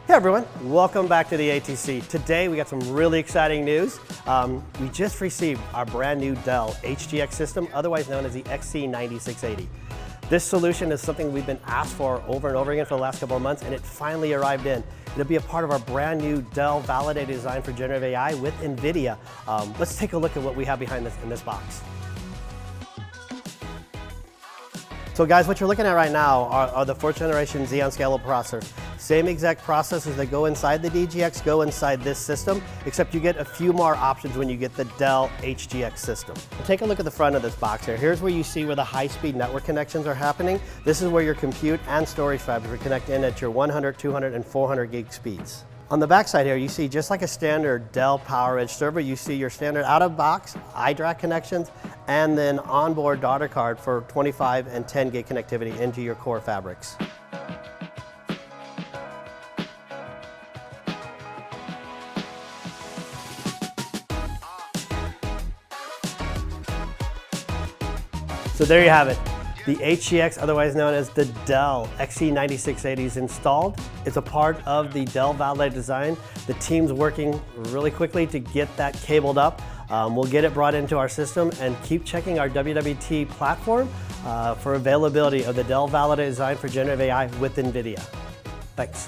Hey everyone, welcome back to the ATC. Today we got some really exciting news. We just received our brand new Dell HGX system, otherwise known as the XC9680. This solution is something we've been asked for over and over again for the last couple of months, and it finally arrived in. It'll be a part of our brand new Dell validated design for generative AI with NVIDIA. Let's take a look at what we have behind this in this box. So guys, what you're looking at right now are the 4th generation Xeon Scalable processors. Same exact processors that go inside the DGX go inside this system, except you get a few more options when you get the Dell HGX system. Take a look at the front of this box here. Here's where you see where the high-speed network connections are happening. This is where your compute and storage fabric will connect in at your 100, 200, and 400 gig speeds. On the back side here, you see just like a standard Dell PowerEdge server, you see your standard out-of-box iDRAC connections and then onboard daughter card for 25 and 10 gig connectivity into your core fabrics. So there you have it. The HGX, otherwise known as the Dell XC9680, is installed. It's a part of the Dell validated design. The team's working really quickly to get that cabled up. We'll get it brought into our system and keep checking our WWT platform for availability of the Dell validated design for generative AI with NVIDIA. Thanks.